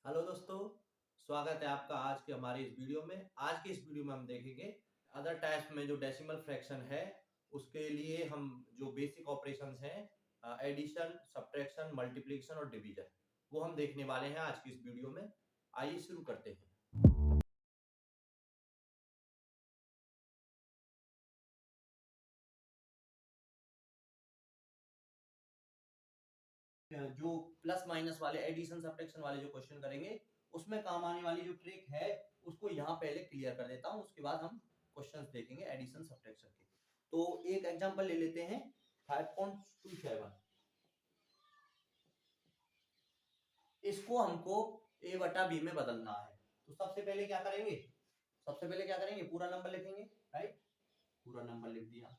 Hello दोस्तों, स्वागत है आपका आज के हमारी इस वीडियो में। आज की इस वीडियो में हम देखेंगे अदर टाइप्स में जो डेसिमल फ्रैक्शन है उसके लिए हम जो बेसिक ऑपरेशंस हैं, एडिशन, सब्ट्रैक्शन, मल्टीप्लिकेशन और डिवीजन, वो हम देखने वाले हैं आज की इस वीडियो में। आइए शुरू करते हैं। जो प्लस माइनस वाले एडिशन सब्ट्रैक्शन वाले जो क्वेश्चन करेंगे उसमें काम आने वाली जो ट्रिक है उसको यहाँ पहले क्लियर कर देता हूँ, उसके बाद हम क्वेश्चंस देखेंगे एडिशन सब्ट्रैक्शन के। तो एक एग्जांपल ले लेते हैं 5.27। इसको हमको a बटा b में बदलना है। तो सबसे पहले क्या करेंगे, पूरा नंबर लिखेंगे, राइट। पूरा नंबर लिख दिया।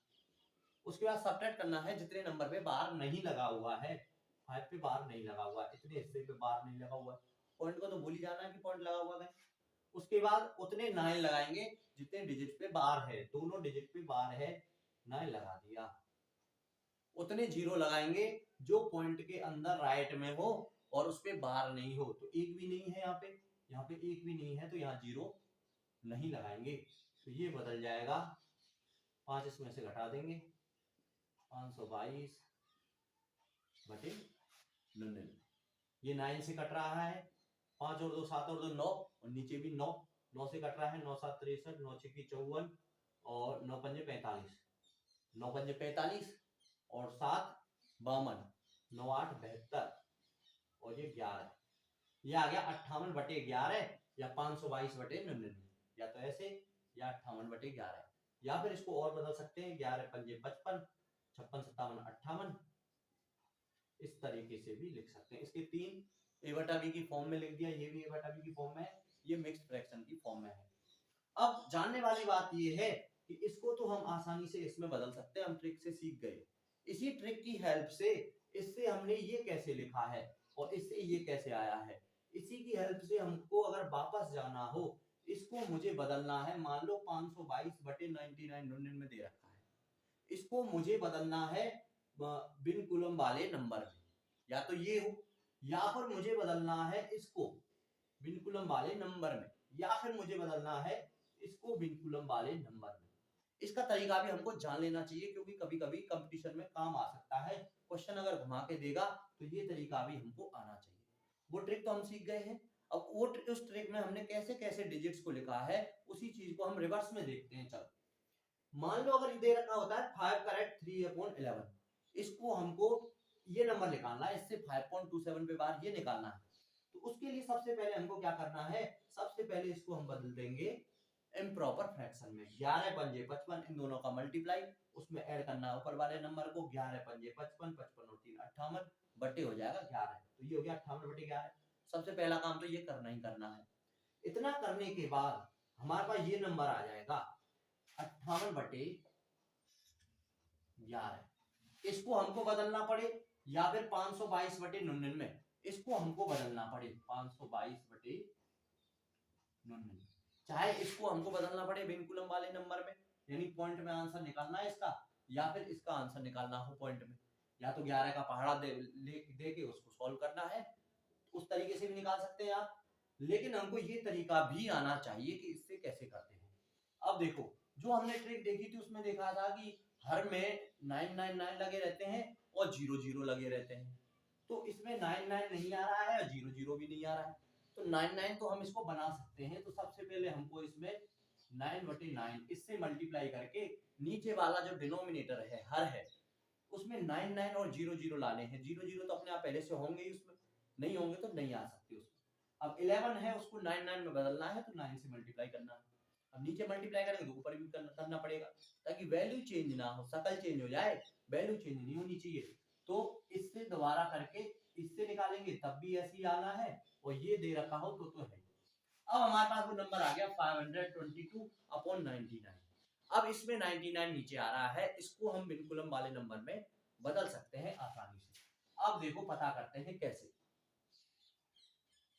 उसके बाद सब्ट्रैक्ट करना है जितने नंबर पे बार नहीं लगा हुआ है। 5 पे बार नहीं लगा हुआ है, इतने हिस्से पे बार नहीं लगा हुआ है। पॉइंट को तो भूल ही जाना है कि पॉइंट लगा हुआ है। उसके बाद उतने 9 लगाएंगे जितने डिजिट पे बार है, दोनों डिजिट पे बार है, 9 लगा दिया। उतने जीरो लगाएंगे जो पॉइंट के अंदर राइट में हो और उस पे बार नहीं हो। तो एक भी नहीं है यहाँ पे एक भी नहीं है, तो यहाँ जीरो नहीं लगाएंगे। तो ये बदल जाएगा, 5 इसमें से घटा देंगे, 522 बटे 99। ये 9 से कट रहा है, 5 और 2 7 और 2 9, और नीचे भी 9 9 से कट रहा है, 9 7 63, 9 6 54 और 9 5 45, 9 5 45 और 7 52, 9 8 72 और ये 11। ये आ गया 58 बटे 11 या 522 बटे 99, या तो ऐसे या 58 बटे 11, या फिर इसको और बदल सकते हैं, 11 पंजे 55, 56 57 58, इस तरीके से भी लिख सकते हैं। इसके तीन a बटा b की फॉर्म में लिख दिया, ये भी a बटा b की फॉर्म में है, ये मिक्स्ड फ्रैक्शन की फॉर्म में है। अब जानने वाली बात ये है कि इसको तो हम आसानी से इसमें बदल सकते हैं, हम ट्रिक से सीख गए। इसी ट्रिक की हेल्प से इससे हमने ये कैसे लिखा है और इससे ये कैसे आया है, इसी की हेल्प से हमको अगर वापस जाना हो, इसको मुझे बदलना है। मान लो 522 बटे 99 में दे रखा है, इसको मुझे बदलना है बिन कुलम वाले नंबर में, या तो ये हो, या फिर मुझे बदलना है इसको बिन कुलम वाले नंबर में, या फिर मुझे बदलना है इसको बिन कुलम वाले नंबर में। इसका तरीका भी हमको जान लेना चाहिए, क्योंकि कभी कभी कंपटीशन में काम आ सकता है। क्वेश्चन अगर घुमा के देगा तो ये तरीका भी हमको आना चाहिए। वो ट्रिक तो हम सीख गए हैं। अब वो उस ट्रिक में हमने कैसे कैसे डिजिट्स को लिखा है, उसी चीज को हम रिवर्स में देखते हैं। चलो, मान लो अगर दे रखा होता है 5 करेक्ट 3/11, इसको हमको ये नंबर निकालना है, इससे 5.27 पे बार ये निकालना है। तो उसके लिए सबसे पहले हमको क्या करना है, सबसे पहले इसको हम बदल देंगे इम्प्रॉपर फ्रैक्शन में। 11 पंजे 55, इन दोनों का मल्टीप्लाई, उसमें ऐड करना है ऊपर वाले नंबर को, 11 पंजे 55, 55 और 3 58 बटे हो जाएगा 11। तो ये हो गया 58 बटे 11। सबसे पहला काम तो ये करना ही करना है। इतना करने के बाद हमारे पास ये नंबर आ जाएगा 58 बटे 11। इसको हमको बदलना पड़े, या फिर 522 बटे 99, इसको हमको बदलना पड़े 522 बटे 99। चाहे इसको हमको बदलना पड़े विनकुलम वाले नंबर में, यानी पॉइंट में आंसर निकालना है इसका, या फिर इसका आंसर निकालना हो पॉइंट में, या तो 11 का पहाड़ा दे के उसको सॉल्व करना है, उस तरीके से भी निकाल सकते हैं आप। लेकिन हमको ये तरीका भी आना चाहिए कि इससे कैसे करते हैं। अब देखो, जो हमने ट्रिक देखी थी उसमें देखा था कि हर में 999 लगे रहते हैं और 00 लगे रहते हैं। तो इसमें 99 नहीं आ रहा है और 00 भी नहीं आ रहा है। तो 99 तो हम इसको बना सकते हैं। तो सबसे पहले हमको इसमें 9 बटे 9 इससे मल्टीप्लाई करके नीचे वाला जो डिनोमिनेटर है हर है, उसमें 99 और 00 लाने हैं। 00 तो अपने आप पहले से होंगे ही, उसमें नहीं होंगे तो नहीं आ सकते उसमें। अब 11 है, उसको 99 में बदलना है, तो 9 से मल्टीप्लाई करना है। अब नीचे मल्टीप्लाई करेंगे तो ऊपर भी करना पड़ेगा, ताकि वैल्यू चेंज ना हो, शकल चेंज हो जाए, वैल्यू चेंज नहीं होनी चाहिए। तो इससे दोबारा करके इससे निकालेंगे तब भी ऐसे ही आना है, और ये दे रखा हो तो है। अब हमारे पास वो नंबर आ गया 522/99। अब इसमें 99 नीचे आ रहा है, इसको हम बिनकुलम वाले नंबर में बदल सकते हैं आसानी से। अब देखो पता करते हैं कैसे।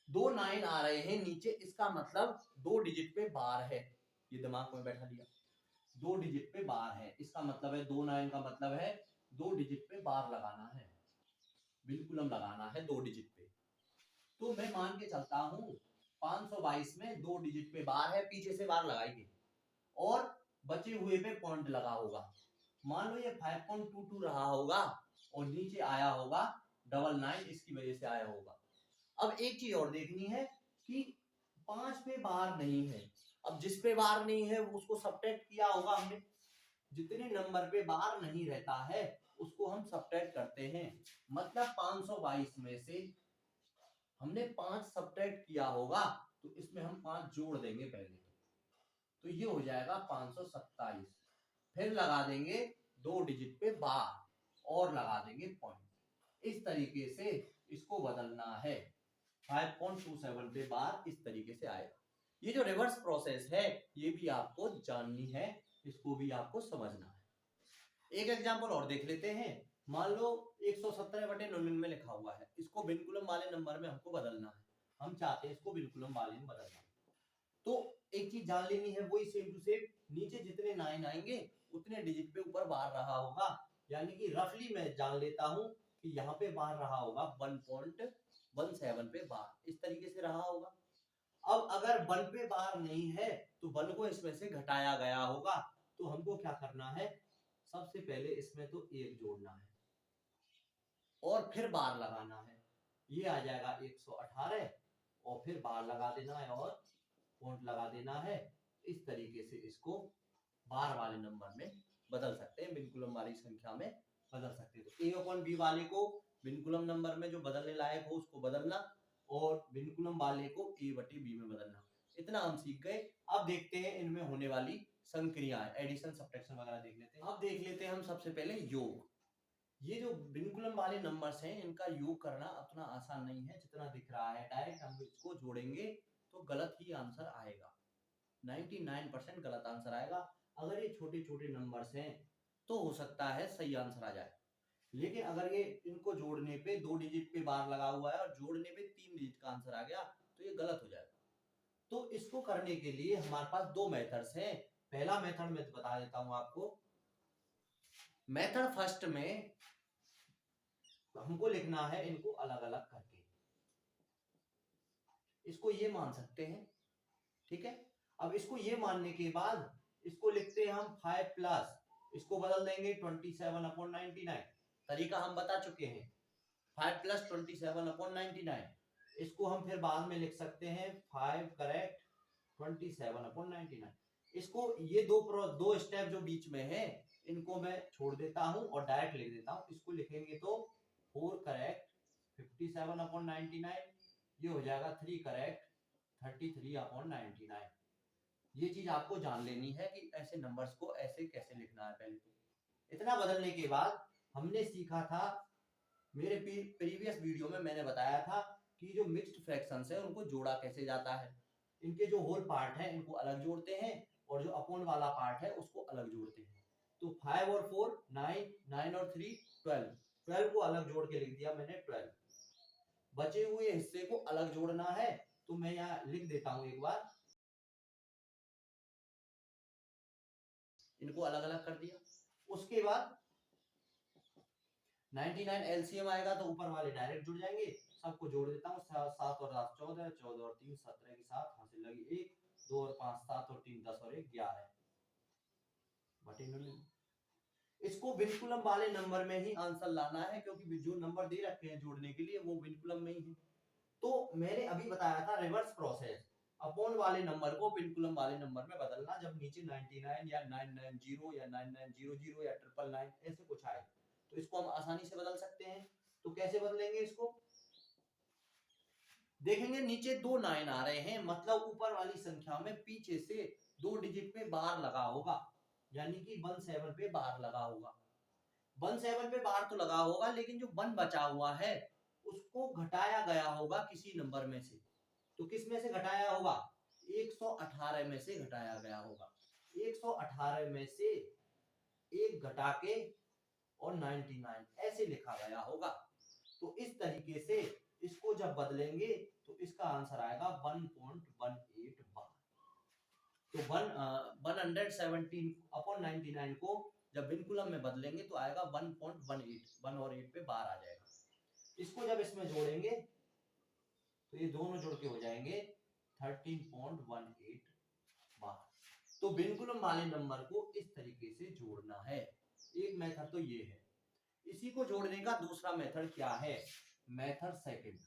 दो 9 आ रहे हैं नीचे, इसका मतलब दो डिजिट पे बार है, ये दिमाग में बैठा दिया। दो डिजिट पे बार है, इसका मतलब है 2 9 का मतलब है दो डिजिट पे बार लगाना है, बिनकुलम लगाना है दो डिजिट पे। तो मैं मान के चलता हूँ 522 में 2 डिजिट पे बार है, पीछे से बार लगाएंगे और बचे हुए पे पॉइंट लगा होगा। मान लो ये 5.22 रहा होगा और नीचे आया होगा 99, इसकी वजह से आया होगा। अब एक चीज और देखनी है कि 5 पे बार नहीं है। अब जिस पे बार नहीं है उसको सब्ट्रैक्ट किया होगा हमने। जितने नंबर पे बार नहीं रहता है उसको हम सब्ट्रैक्ट करते हैं। मतलब 522 में से हमने 5 सब्ट्रैक्ट किया होगा तो इसमें हम 5 जोड़ देंगे पहले, तो ये हो जाएगा 527। फिर लगा देंगे 2 डिजिट पे बार और लगा देंगे पॉइंट। इस तरीके से इसको बदलना है। 5.27 पे बार इस तरीके से आएगा। ये जो रिवर्स प्रोसेस है ये भी आपको जाननी है, इसको भी आपको समझना है। एक एग्जांपल और देख लेते हैं। मान लो 117/99 लिखा हुआ है, इसको बिनकुलम वाले नंबर में हमको बदलना है। हम चाहते हैं इसको बिनकुलम वाले में बदलना। तो एक चीज जान लेनी है, वही सेम टू सेम नीचे जितने 9 आएंगे उतने डिजिट पे ऊपर बार रहा होगा। यानी कि रफली मैं जान लेता हूं कि यहाँ पे बार रहा होगा 1.17 पे बार, इस तरीके से रहा होगा। अब अगर 1 पे बार नहीं है तो 1 को इसमें से घटाया गया होगा। तो हमको क्या करना है, सबसे पहले इसमें तो 1 जोड़ना है और फिर बार लगाना है। ये आ जाएगा 118 और फिर बार लगा देना है और पॉइंट लगा देना है। इस तरीके से इसको बार वाले नंबर में बदल सकते हैं, बिनकुलम वाली संख्या में बदल सकते हैं। तो a/b वाले को बिनकुलम नंबर में जो बदलने लायक हो उसको बदलना और बिनकुलम वाले को a/b में बदलना। इतना हम सीख गए। अब देखते हैं इनमें होने वाली संक्रियाएं, एडिशन सब्ट्रैक्शन वगैरह देख लेते हैं। अब देख लेते हैं हम सबसे पहले योग। ये जो बिनकुलम वाले नंबर्स हैं इनका योग करना उतना आसान नहीं है जितना दिख रहा है। डायरेक्ट हम इसको जोड़ेंगे तो गलत ही आंसर आएगा, 99% गलत आंसर आएगा। अगर ये छोटे छोटे नंबर्स हैं तो हो सकता है सही आंसर आ जाए, लेकिन अगर ये इनको जोड़ने पे 2 डिजिट पे बार लगा हुआ है और जोड़ने पे 3 डिजिट का आंसर आ गया तो ये गलत हो जाएगा। तो इसको करने के लिए हमारे पास 2 मेथड्स हैं। पहला मेथड मैं बता देता हूं आपको। मेथड फर्स्ट में हमको लिखना है इनको अलग अलग करके, इसको ये मान सकते हैं, ठीक है। अब इसको ये मानने के बाद इसको लिखते हैं हम 5 प्लस, इसको बदल देंगे 27/99। तरीका हम बता चुके हैं, 5 प्लस 27/99। इसको हम फिर बाद में लिख सकते हैं 5 करेक्ट 27/99। इसको ये दो स्टेप जो बीच में है इनको मैं छोड़ देता हूं और डायरेक्ट लिख देता हूं। इसको लिखेंगे तो 4 करेक्ट 57/99, ये हो जाएगा 3 करेक्ट 33/99। ये चीज आपको जान लेनी है कि ऐसे नंबर्स को ऐसे कैसे लिखना है। पहले तो इतना बदलने के बाद हमने सीखा था, मेरे प्रीवियस वीडियो में मैंने बताया था कि जो मिक्स्ड फ्रैक्शंस है उनको जोड़ा कैसे जाता है। इनके जो होल पार्ट है इनको अलग जोड़ते हैं और जो अपॉन वाला पार्ट है उसको अलग जोड़ते हैं। तो 5 और 4 9, 9 और 3 12, 12 को अलग जोड़ के लिख दिया मैंने 12। बचे हुए हिस्से को अलग जोड़ना है तो मैं यहाँ लिख देता हूं एक बार, इनको अलग अलग कर दिया। उसके बाद 99 एलसीएम आएगा तो ऊपर वाले डायरेक्ट जुड़ जाएंगे। सबको जोड़ देता हूँ, 7 और 7 14, 14 और 3 17 की 7 हासिल लगी 1, 2 और 5 7 और 3 10 और 1 11 बटे 99। इसको बिनकुलम वाले नंबर में ही आंसर लाना है क्योंकि जो नंबर दे रखे हैं जोड़ने के लिए वो बिनकुलम में ही है। तो मैंने अभी बताया था रिवर्स प्रोसेस, अपॉन वाले नंबर को बिनकुलम वाले नंबर में बदलना जब नीचे 99 या 990 या 9900 या 999 ऐसे कुछ आए तो इसको हम आसानी से बदल सकते हैं। तो कैसे बदलेंगे इसको, देखेंगे नीचे 2 9 आ रहे हैं, मतलब ऊपर वाली संख्या में पीछे से 2 डिजिट पे बार लगा होगा, यानी कि 17 पे बार लगा होगा। 17 पे बार तो लगा होगा लेकिन जो 1 बचा हुआ है उसको घटाया गया होगा किसी नंबर में से। तो किस में से घटाया होगा, 118 में से घटाया गया होगा। 118 में से 1 घटा के और 99 ऐसे लिखा गया होगा। तो इस तरीके से इसको जब बदलेंगे तो इसका आंसर आएगा 1.18 बार। तो 117/99 को जब बिनकुलम में बदलेंगे तो आएगा 1.18, 1 और 8 पे बार आ जाएगा। इसको जब इसमें जोड़ेंगे तो ये दोनों जोड़ के हो जाएंगे 13.18 बार। तो बिनकुलम वाले नंबर को इस तरीके से जोड़ना है। एक मेथड तो ये है। इसी को जोड़ने का दूसरा मेथड क्या है? Method second.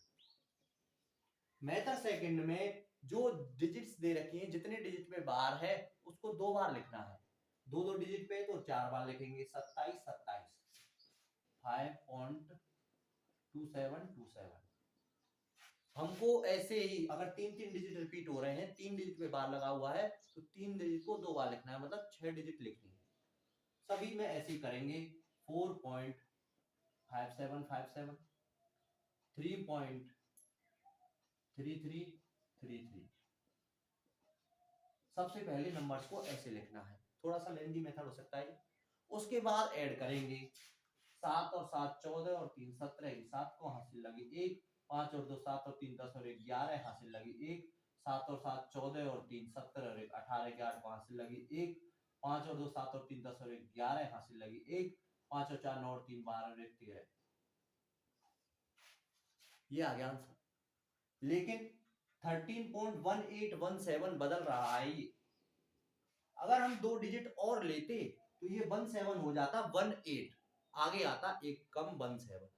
मेथड सेकंड में जो डिजिट्स दे रखी हैं, जितने डिजिट में बार है उसको 2 बार लिखना है। दो डिजिट पे तो 4 बार लिखेंगे। 27 27 5.2727। हमको ऐसे ही अगर 3 डिजिट रिपीट हो रहे हैं, 3 डिजिट पे बार लगा हुआ है, तो 3 डिजिट को 2 बार लिखना है, मतलब 6 डिजिट लिखनी है। सभी में ऐसे ही करेंगे। 4.5757, 3.3333। सबसे पहले नंबर्स को ऐसे लिखना है। थोड़ा सा लेंथी मेथड हो सकता है। उसके बाद ऐड करेंगे। 7 और 7 14 और 3 17। 7 को हासिल लगी 1, 5 और 2 7 और 3 10 और 1 11 हासिल लगी 1, 7 और 7 14 और 3 17 और 1 18 के 8 हासिल लगी 1, 5 और 2 7 और 3 10 और 1 11 हासिल लगी 1, 5 और 4 9 और 3 12 और 1 13। ये आ गया आंसर। लेकिन 13.1817 बदल रहा है ये। अगर हम 2 डिजिट और लेते तो ये 17 हो जाता 18, आगे आता एक कम 17।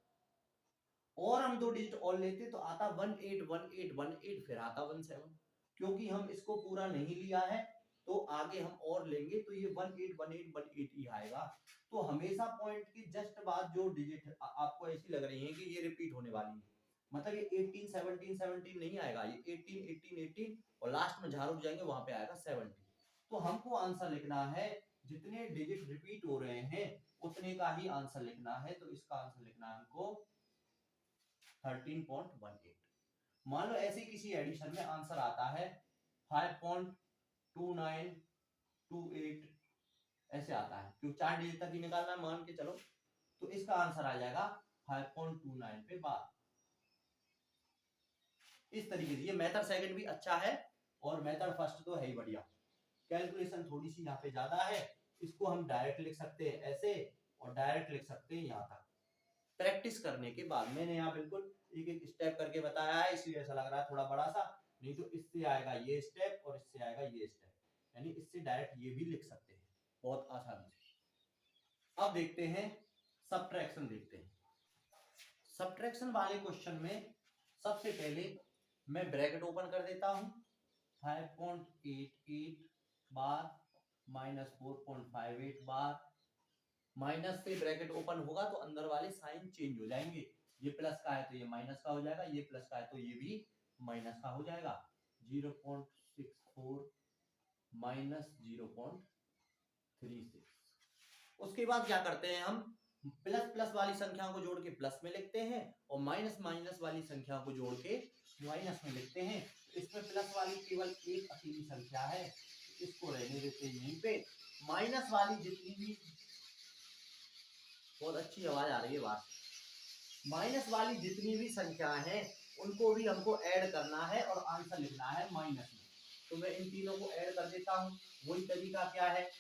और हम 2 डिजिट और लेते तो आता 181818, फिर आता 17। क्योंकि हम इसको पूरा नहीं लिया है तो आगे हम और लेंगे तो ये 181818 ही आएगा। तो हमेशा पॉइंट के जस्ट बाद जो डिजिट आपको ऐसी लग रही है कि ये रिपीट होने वाली है, मतलब ये 18 17 17 नहीं आएगा, ये 18 18 18 और लास्ट में जहां रुक जाएंगे वहां पे आएगा 70। तो हमको आंसर लिखना है, जितने डिजिट रिपीट हो रहे हैं उतने का ही आंसर लिखना है। तो इसका आंसर लिखना है हमको 13.18। मान लो ऐसे किसी एडिशन में आंसर आता है 5.2928, ऐसे आता है, क्योंकि 4 डिजिट तक ही निकालना है मान के चलो। तो इसका आंसर आ जाएगा 5.29 पे बार। इस तरीके से ये मेथड सेकंड भी अच्छा है और मेथड फर्स्ट तो है ही बढ़िया। कैलकुलेशन थोड़ी सी यहाँ पे ज्यादा है, इसको हम डायरेक्ट लिख सकते हैं ऐसे और डायरेक्ट लिख सकते हैं यहाँ तक। प्रैक्टिस करने के बाद मैंने यहाँ बिल्कुल एक एक स्टेप करके बताया है, इसलिए ऐसा लग रहा है थोड़ा बड़ा सा, नहीं तो इससे आएगा ये स्टेप और इससे आएगा ये स्टेप, यानी इससे डायरेक्ट ये भी लिख सकते हैं बहुत आसानी से। अब देखते हैं सब्ट्रैक्शन। देखते हैं सब्ट्रैक्शन वाले क्वेश्चन में सबसे पहले मैं ब्रैकेट ओपन कर देता हूं। 5.88 बार माइनस 4.58 बार। माइनस से ब्रैकेट ओपन होगा तो अंदर वाले साइन चेंज हो जाएंगे। ये प्लस का है तो ये माइनस का हो जाएगा, ये प्लस का है तो ये भी माइनस का हो जाएगा। 0.64 माइनस 0.36। उसके बाद क्या करते हैं हम, प्लस प्लस वाली संख्या को जोड़ के प्लस में लिखते हैं और माइनस माइनस वाली संख्या को जोड़ के माइनस में लिखते हैं। इसमें प्लस वाली केवल एक अकेली संख्या है, इसको रहने देते हैं यहीं पे। माइनस वाली जितनी भी, बहुत अच्छी आवाज आ रही है बात, माइनस वाली जितनी भी संख्या है उनको भी हमको ऐड करना है और आंसर लिखना है माइनस में। तो मैं इन तीनों को ऐड कर देता हूँ। वही तरीका क्या है,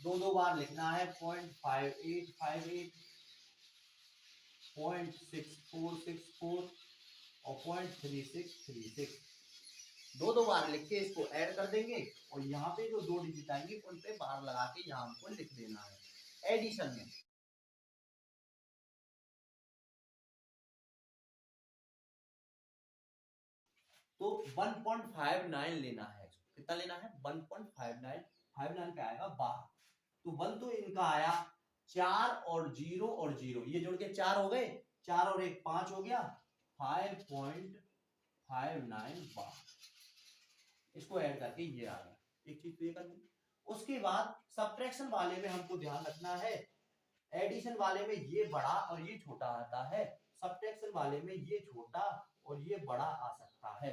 दो बार लिखना है। 0.5858, 0.6464 और 0.3636। दो बार लिख के इसको ऐड कर देंगे और यहाँ पे जो 2 डिजिट आएंगे उन पे बार लगा के यहाँ हमको लिख देना है एडिशन में। तो 1.59 लेना है। कितना लेना है? 1.59। 59 पे आएगा बाहर। तो 1 तो इनका आया, 4 और 0 और 0 ये जोड़ के 4 हो गए, 4 और 1 5 हो गया, 5.59 बार। इसको ऐड करके ये आ गया। एक चीज तो ये करनी। उसके बाद सब्ट्रैक्शन वाले में हमको ध्यान रखना है, एडिशन वाले में ये बड़ा और ये छोटा आता है, सब्ट्रैक्शन वाले में ये छोटा और ये बड़ा आ सकता है।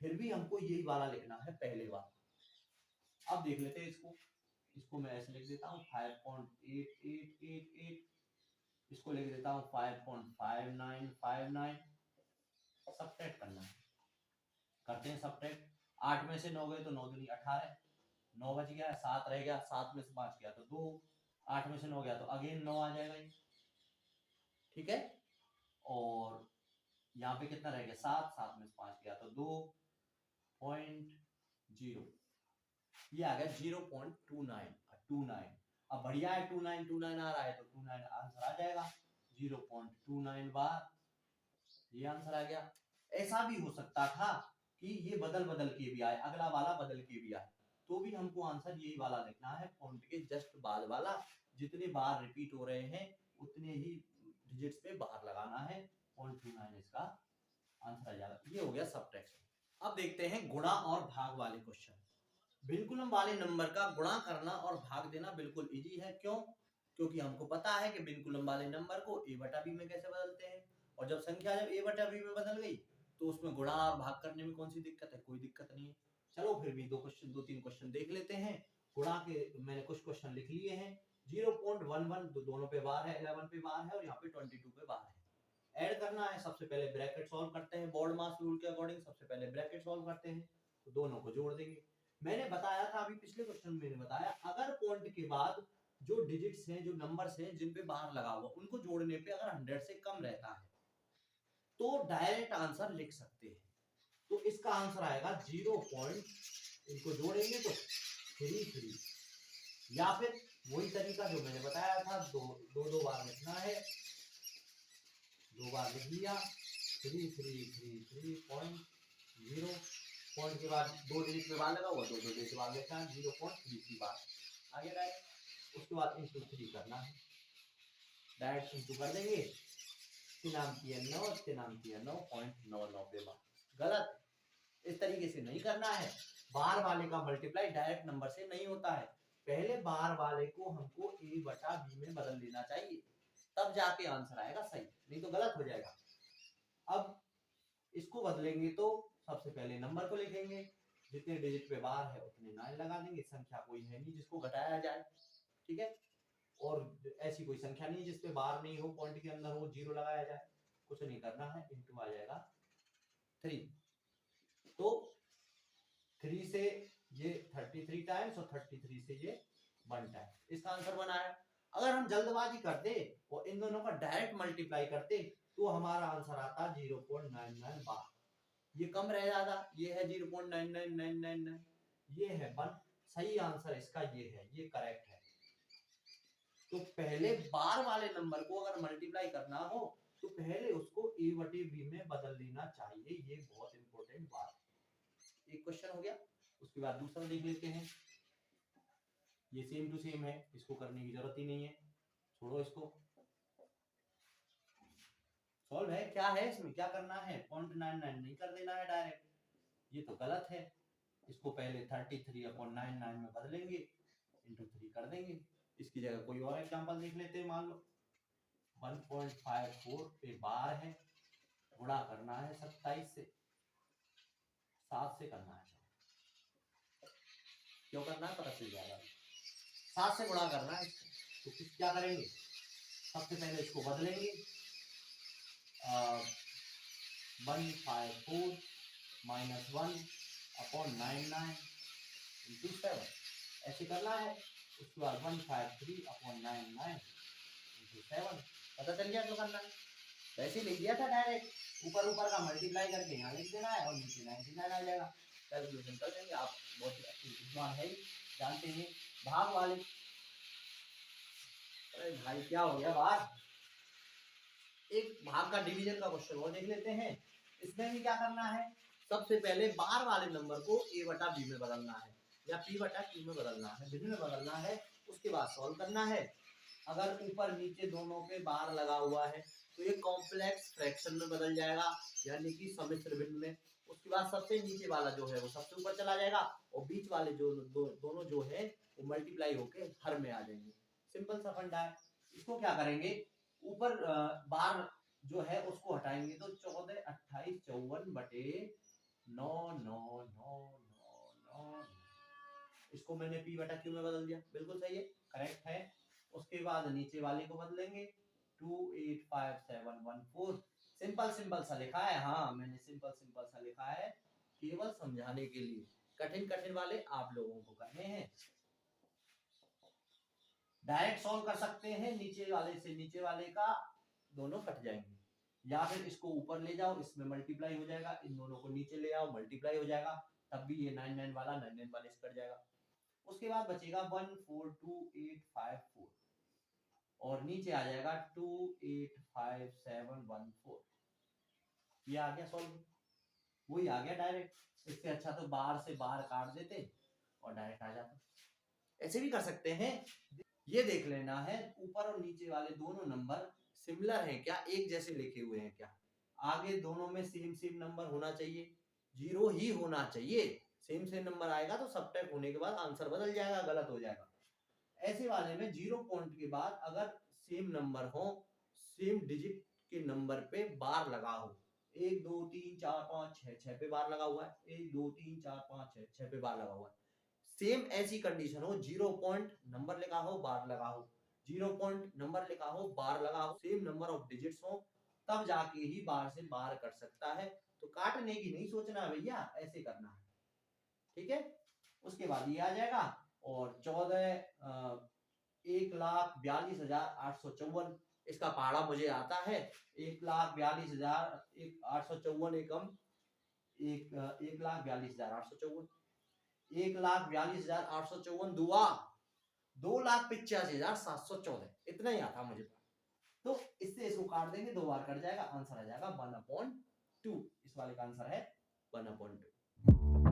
फिर भी हमको यही वाला लिखना है पहले वाला। अब देख लेते हैं इसको मैं ऐसे लिख देता हूँ 5.8888, इसको लिख देता हूँ 5.5959। सब्ट्रैक्ट करना है, करते हैं सब्ट्रैक्ट। 8 में से 9 गए तो 9 दूनी 18, 9 बच गया, 7 रह गया, 7 में से 5 गया तो 2, 8 में से 9 गया तो अगेन 9 आ जाएगा ये, ठीक है। और यहाँ पे कितना रह गया 7, 7 में से 5 गया तो 2.0, ये आ गया 0.29। अब बढ़िया है 2929 आ रहा है तो 29 आंसर आ जाएगा 0.29 बार, ये आंसर आ गया। ऐसा भी हो सकता था कि ये बदल बदल के भी आए, अगला वाला बदल के भी आए, तो भी हमको आंसर यही वाला लिखना है, पॉइंट के जस्ट बाद वाला, जितने बार रिपीट हो रहे हैं उतने ही डिजिट्स पे बाहर लगाना है, 0.29 इसका आंसर आ जाएगा। ये हो गया सबट्रैक्शन। अब देखते हैं गुणा और भाग वाले क्वेश्चन। बिल्कुलम वाले नंबर का गुणा करना और भाग देना बिल्कुल इजी है। क्यों? क्योंकि हमको पता है कि बिल्कुलम वाले नंबर को a बटा b में कैसे बदलते हैं, और जब संख्या जब a बटा b में बदल गई तो उसमें गुणा और भाग करने में कौन सी दिक्कत है, कोई दिक्कत नहीं है। चलो फिर भी दो तीन क्वेश्चन देख लेते हैं। गुणा के मैंने कुछ क्वेश्चन लिख लिए हैं। 0.11 दोनों पे बार है, 11 पे बार है और यहाँ पे 22 पे बार है। ऐड करना है, सबसे पहले ब्रैकेट सॉल्व करते हैं, बोर्ड मास रूल के अकॉर्डिंग सबसे पहले ब्रैकेट सॉल्व करते हैं, तो दोनों को जोड़ देंगे। मैंने बताया था अभी पिछले क्वेश्चन में, मैंने बताया अगर पॉइंट के बाद जो डिजिट्स हैं, जो नंबर्स हैं जिन पे बार लगा हुआ, उनको जोड़ने पे अगर 100 से कम रहता है तो डायरेक्ट आंसर लिख सकते हैं। तो इसका आंसर आएगा 0. इनको जोड़ेंगे तो 33, या फिर वही तरीका जो मैंने बताया था, दो बार लिखना है, 2 बार लिख लिया 3333.0, पॉइंट के बाद 2 डिजिट में बार लगा हुआ, 2 डिजिट बार लिखना है 0.33 बार आगे डायरेक्ट। उसके बाद इंटू 3 करना है, डायरेक्ट इंटू कर देंगे, 9.99 पे बार। गलत, इस तरीके से नहीं करना है। बार वाले का मल्टीप्लाई डायरेक्ट नंबर से नहीं होता है, पहले बार वाले को हमको a बटा b में बदल देना चाहिए, तब जाके आंसर आएगा सही, नहीं तो गलत हो जाएगा। अब इसको बदलेंगे तो सबसे पहले नंबर को लिखेंगे, जितने डिजिट पे बार है उतने 9 लगा देंगे, संख्या कोई है नहीं जिसको घटाया जाए, ठीक है, और ऐसी कोई संख्या नहीं जिसपे बार नहीं हो, पॉइंट के अंदर हो, 0 लगाया जाए, कुछ नहीं करना है, इंटू आ जाएगा 3। तो 3 से ये 33 टाइम्स और 33 से ये 1 टाइम, इसका आंसर बनाया। अगर हम जल्दबाजी करते और इन दोनों का डायरेक्ट मल्टीप्लाई करते तो हमारा आंसर आता 0.99 बार, ये कम रह जाता, ये है 0.99999, ये है 1, सही आंसर इसका ये है, ये करेक्ट है। तो पहले बार वाले नंबर को अगर मल्टीप्लाई करना हो तो पहले उसको a बटे b में बदल देना चाहिए, ये बहुत इंपॉर्टेंट बात है। एक क्वेश्चन हो गया, उसके बाद दूसरा देख लेते हैं। ये सेम टू सेम है, इसको करने की जरूरत ही नहीं है, छोड़ो इसको। सॉल्व है, क्या है इसमें, क्या करना है, 0.99 नहीं कर देना है डायरेक्ट, ये तो गलत है। इसको पहले 33/99 में बदलेंगे, इंटू 3 कर देंगे। इसकी जगह कोई और एग्जांपल देख लेते हैं। मान लो 1.54 पे बार है, गुणा करना है 27 से, 7 से करना है, क्यों करना है पता चल जाएगा, 7 से गुणा करना है। तो क्या करेंगे, सबसे पहले इसको बदलेंगे, 154 माइनस 1/99 इंटू 7 ऐसे करना है। उसके बाद 153/99 इंटू 7, पता चल गया जो करना है, वैसे लिख दिया था डायरेक्ट, ऊपर ऊपर का मल्टीप्लाई करके यहाँ लिख देना है और नीचे 99 आ जाएगा, कैलकुलेशन कर देंगे। आप बहुत अच्छी विद्वान है, जानते हैं भाग वाले। अरे भाई क्या हो गया बात, एक भाग का डिवीजन का क्वेश्चन और देख लेते हैं। इसमें भी क्या करना है, सबसे पहले बार वाले नंबर को a बटा b में बदलना है या p बटा q में बदलना है, विधि में बदलना है, उसके बाद सॉल्व करना है। अगर ऊपर नीचे दोनों पे बार लगा हुआ है तो ये कॉम्प्लेक्स फ्रैक्शन में बदल जाएगा, यानी कि सम्मिश्र भिन्न में। उसके बाद सबसे नीचे वाला जो है वो सबसे ऊपर चला जाएगा और बीच वाले जो दोनों जो है वो मल्टीप्लाई होके हर में आ जाएंगे। सिंपल सा फंडा है। इसको क्या करेंगे, ऊपर बार जो है उसको हटाएंगे तो 14, 28, 54 बटे 9, 9, 9, 9, 9। इसको मैंने p बटा q में बदल दिया, बिल्कुल सही है, करेक्ट है। उसके बाद नीचे वाले को बदलेंगे 285714, सिंपल सिंपल सा लिखा है, हाँ मैंने सिंपल सिंपल सा लिखा है केवल समझाने के लिए, कठिन कठिन वाले आप लोगों को करने हैं। डायरेक्ट सॉल्व कर सकते हैं, नीचे वाले से नीचे वाले का दोनों कट जाएंगे, या फिर इसको ऊपर ले जाओ, इसमें मल्टीप्लाई हो जाएगा, इन दोनों को नीचे ले आओ, मल्टीप्लाई हो जाएगा, तब भी ये 99 वाला 99 वाले से कट जाएगा। उसके बाद बचेगा 142854 और नीचे आ जाएगा 285714। ये आ गया सॉल्व, वही आ गया डायरेक्ट। इससे अच्छा तो बाहर से बाहर काट देते और डायरेक्ट आ जाता। ऐसे भी कर सकते हैं। ये देख लेना है ऊपर और नीचे वाले दोनों नंबर सिमिलर हैं क्या, एक जैसे लिखे हुए हैं क्या। आगे दोनों में सेम सेम नंबर होना चाहिए, 0 ही होना चाहिए। सेम सेम नंबर आएगा तो सबट्रैक्ट होने के बाद आंसर बदल जाएगा, गलत हो जाएगा। ऐसे वाले में 0 पॉइंट के बाद अगर सेम नंबर हो, सेम डिजिट के नंबर पे बार लगा हो, 1 2 3 4 5 6 6 पे बार लगा हुआ है, 1 2 3 4 5 6 6 पे बार लगा हुआ है। सेम ऐसी कंडीशन हो, 0 पॉइंट नंबर लिखा हो बार लगा हो, 0 पॉइंट नंबर लिखा हो बार लगा हो, सेम नंबर ऑफ डिजिट्स हो, तब जाके ही बार से बार कट सकता है। तो काटने की नहीं सोचना भैया, ऐसे करना है, ठीक है। उसके बाद ये आ जाएगा और 1,42,854, इसका पहाड़ा मुझे आता है 1,42,854 एकम 1,42,854, 1,42,854 दुआ 2,85,714, इतना ही आता मुझे। तो इससे इसको काट देंगे, 2 बार कट जाएगा, आंसर आ जाएगा 1/2। इस वाले का आंसर है 1/2।